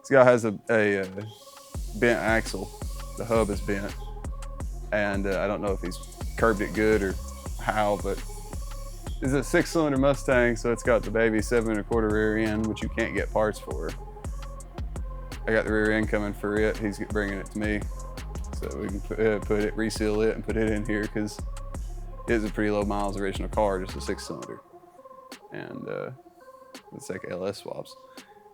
This guy has a bent axle. The hub is bent, and I don't know if he's curbed it good or how, but it's a 6-cylinder Mustang, so it's got the baby 7 1/4 rear end, which you can't get parts for. I got the rear end coming for it. He's bringing it to me, so we can put it, reseal it, and put it in here because it's a pretty low miles original car, just a 6-cylinder, and it's like LS swaps.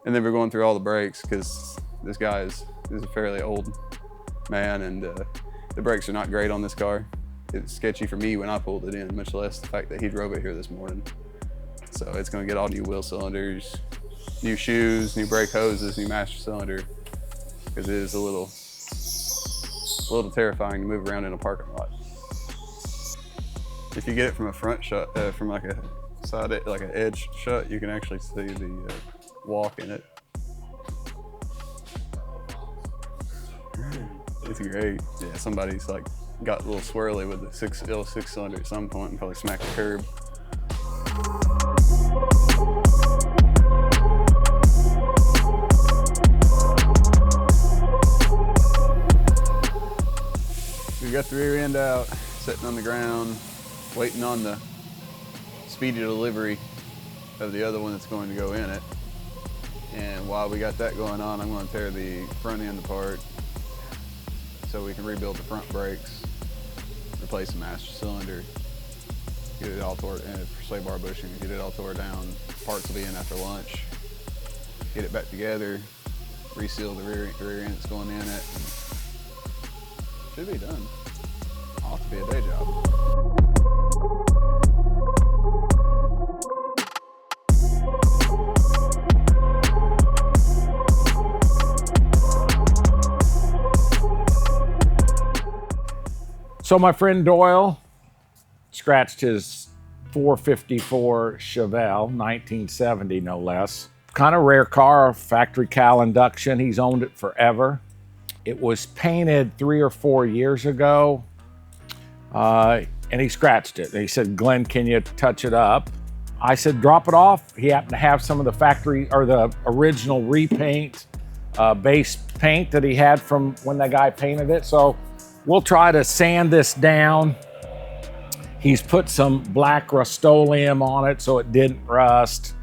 And then we're going through all the brakes because this guy is a fairly old man, and the brakes are not great on this car. It's sketchy for me when I pulled it in, much less the fact that he drove it here this morning. So it's gonna get all new wheel cylinders, new shoes, new brake hoses, new master cylinder, because it is a little terrifying to move around in a parking lot. If you get it from a front shot, from like a side, like an edge shot, you can actually see the walk in it. It's great. Yeah, somebody's like got a little swirly with the 6-cylinder at some point and probably smacked the curb. We got the rear end out, sitting on the ground, waiting on the speedy delivery of the other one that's going to go in it. And while we got that going on, I'm going to tear the front end apart so we can rebuild the front brakes, replace the master cylinder, get it all tore, and sway bar bushing, get it all tore down. Parts will be in after lunch. Get it back together, reseal the rear end that's going in it. Should be done. Ought to be a day job. So my friend Doyle scratched his 454 Chevelle, 1970 no less. Kind of rare car, factory Cowl-Induction. He's owned it forever. It was painted 3 or 4 years ago, and he scratched it. And he said, "Glenn, can you touch it up?" I said, "Drop it off." He happened to have some of the factory or the original repaint base paint that he had from when that guy painted it. So we'll try to sand this down. He's put some black Rust-Oleum on it so it didn't rust.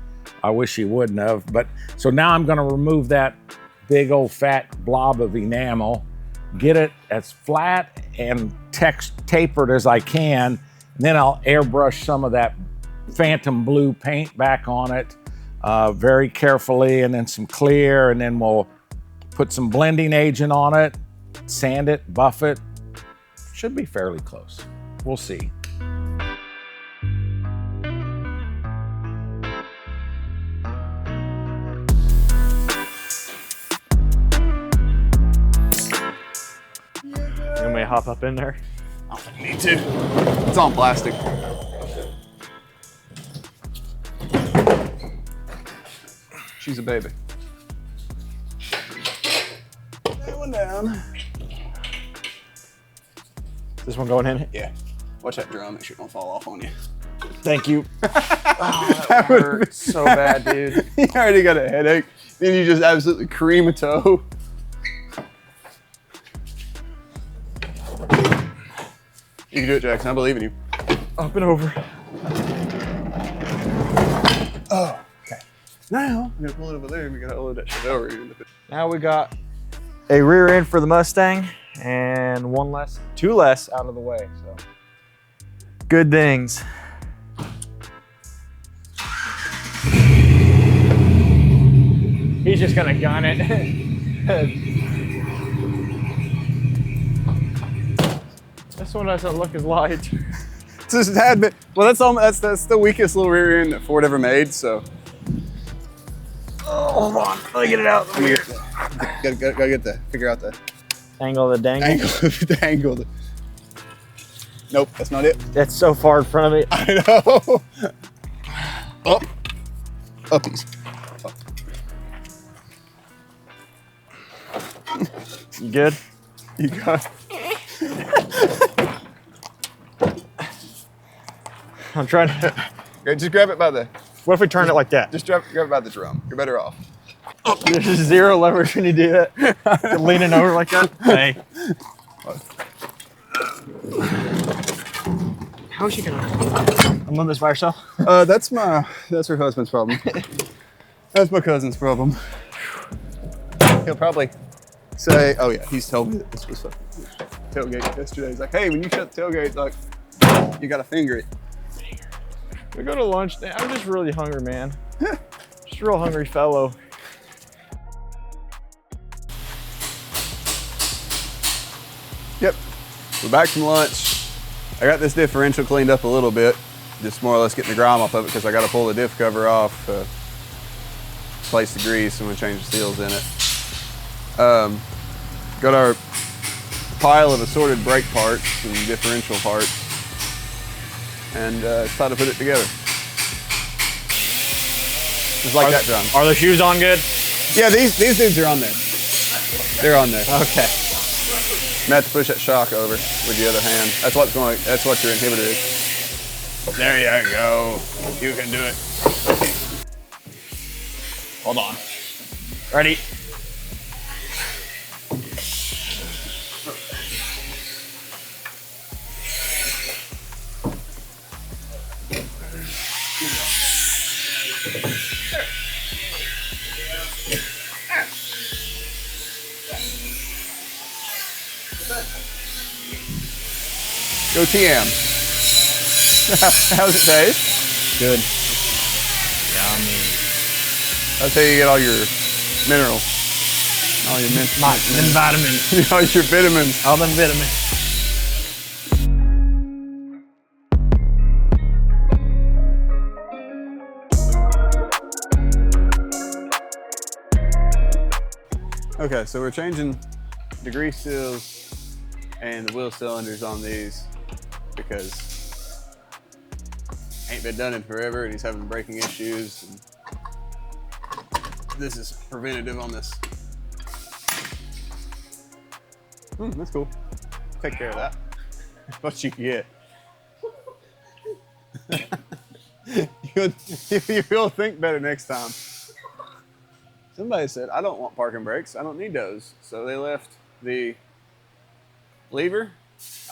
I wish he wouldn't have, but so now I'm gonna remove that big old fat blob of enamel, get it as flat and tapered as I can, and then I'll airbrush some of that phantom blue paint back on it very carefully, and then some clear, and then we'll put some blending agent on it, sand it, buff it. Should be fairly close. We'll see. You want me to hop up in there? I don't need to. It's on plastic. She's a baby. That one down. This one going in? Yeah. Watch that drum, make sure it don't fall off on you. Thank you. Oh, that hurt so bad, dude. You already got a headache, then you just absolutely cream a toe. You can do it, Jackson. I believe in you. Up and over. Oh, okay. Now, I'm gonna pull it over there and we gotta load that shit over here. Now we got a rear end for the Mustang and two less out of the way, so. Good things. He's just gonna gun it. This one doesn't look as light. Just had been, well, that's the weakest little rear end that Ford ever made, so. Oh, hold on, let me get it out. Gotta get the, figure out the Angle of the dangle. the angle. Nope, that's not it. That's so far in front of me. I know. Up. Uppies. Up. You good? You got I'm trying to. Okay, just grab it by the. What if we turn it like that? Just grab it by the drum. You're better off. Oh, there's just zero leverage when you do that. You're leaning over like that. Hey. How is she gonna unload this by herself? That's her husband's problem. That's my cousin's problem. He'll probably say, oh yeah, he's told me that this was a tailgate yesterday. He's like, hey, when you shut the tailgate, like, you gotta finger it. We go to lunch. I'm just really hungry, man. Just a real hungry fellow. Yep, we're back from lunch. I got this differential cleaned up a little bit, just more or less getting the grime off of it because I got to pull the diff cover off, place the grease, and we'll change the seals in it. Got our pile of assorted brake parts and differential parts, and it's time to put it together. Just like that drum. Are the shoes on good? Yeah, these dudes are on there. They're on there. Okay. You have to push that shock over with the other hand. That's what your inhibitor is. There you go. You can do it. Hold on. Ready? Go TM. How's it taste? Good. Yummy. That's how you get all your minerals. All your Vitamins. all your vitamins. All them vitamins. Okay, so we're changing the grease seals and the wheel cylinders on these because ain't been done in forever and he's having braking issues. And this is preventative on this. That's cool. Take care of that. What you get. You'll think better next time. Somebody said, I don't want parking brakes. I don't need those. So they left the lever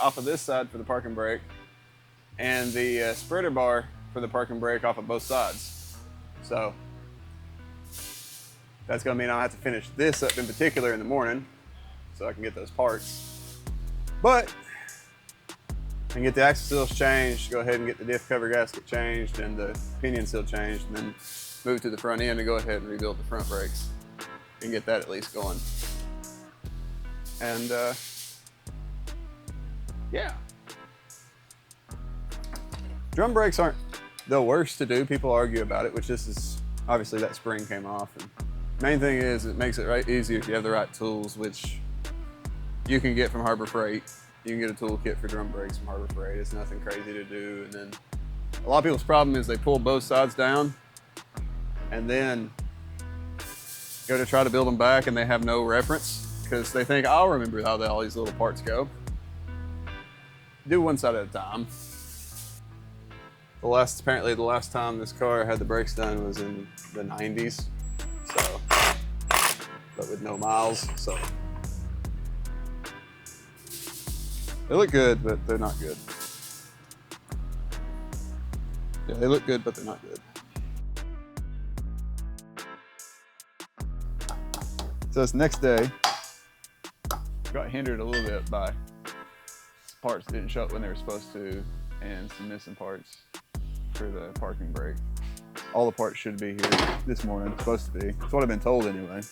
off of this side for the parking brake and the spreader bar for the parking brake off of both sides. So that's gonna mean I'll have to finish this up in particular in the morning so I can get those parts. But I can get the axle seals changed, go ahead and get the diff cover gasket changed and the pinion seal changed, and then move to the front end and go ahead and rebuild the front brakes and get that at least going. And yeah. Drum brakes aren't the worst to do. People argue about it, which this is, obviously that spring came off. And main thing is it makes it right easier if you have the right tools, which you can get from Harbor Freight. You can get a toolkit for drum brakes from Harbor Freight. It's nothing crazy to do. And then a lot of people's problem is they pull both sides down and then go to try to build them back and they have no reference because they think, I'll remember how all these little parts go. Do one side at a time. Apparently the last time this car had the brakes done was in the 90s. So, but with no miles, so. They look good, but they're not good. Yeah, they look good, but they're not good. So this next day, got hindered a little bit by parts that didn't show up when they were supposed to and some missing parts for the parking brake. All the parts should be here this morning, supposed to be. That's what I've been told anyway.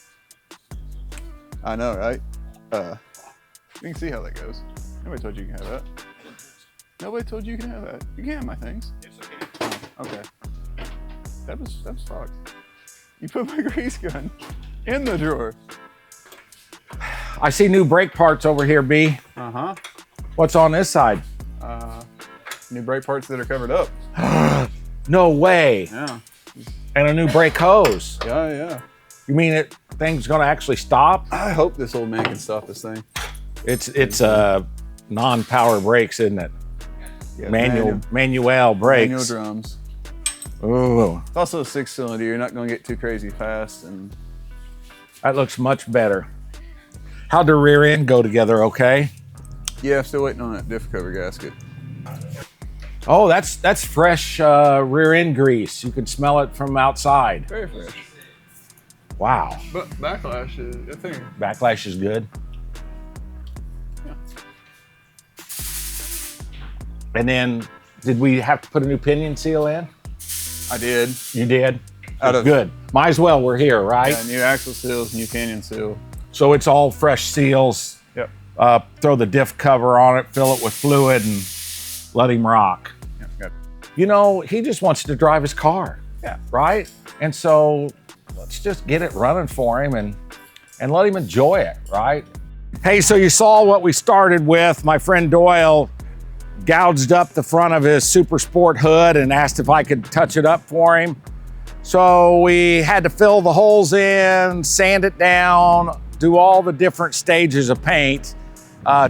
I know, right? You can see how that goes. Nobody told you you can have that. Nobody told you you can have that. You can have my things. Yes, I can. Oh, okay. That was fucked. You put my grease gun in the drawer. I see new brake parts over here, B. Uh-huh. What's on this side? New brake parts that are covered up. No way. Yeah. And a new brake hose. Yeah. You mean thing's gonna actually stop? I hope this old man can stop this thing. It's non-power brakes, isn't it? Yeah, Manual brakes. manual drums. Ooh. It's also a 6-cylinder. You're not going to get too crazy fast, and That looks much better. How'd the rear end go together, okay? Yeah, still waiting on that diff cover gasket. Oh, that's fresh rear end grease. You can smell it from outside. Very fresh. Wow. But backlash is, I think. Backlash is good. Yeah. And then, did we have to put a new pinion seal in? I did. You did? Out of- Good. Might as well, we're here, right? Yeah, new axle seals, new pinion seal. So it's all fresh seals. Yep. Throw the diff cover on it, fill it with fluid, and let him rock. Yeah, got it. You know, he just wants to drive his car. Yeah. Right? And so let's just get it running for him and let him enjoy it, right? Hey, so you saw what we started with. My friend Doyle gouged up the front of his Super Sport hood and asked if I could touch it up for him. So we had to fill the holes in, sand it down, do all the different stages of paint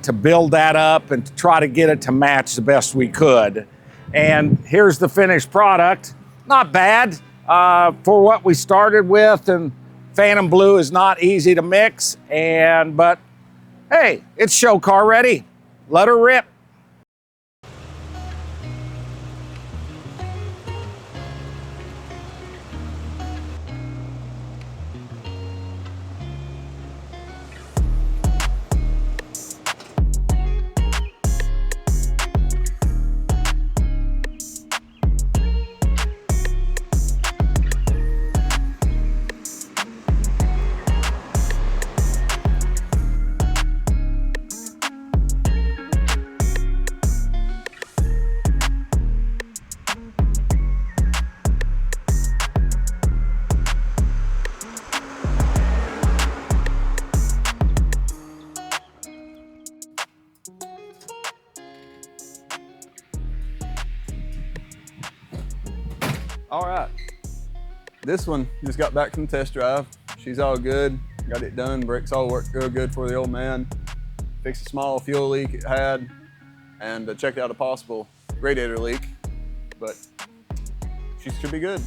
to build that up and to try to get it to match the best we could. And here's the finished product. Not bad for what we started with, and Phantom Blue is not easy to mix, but hey, it's show car ready. Let her rip. All right. This one just got back from the test drive. She's all good. Got it done. Brakes all worked real good for the old man. Fixed a small fuel leak it had, and checked out a possible radiator leak. But she should be good.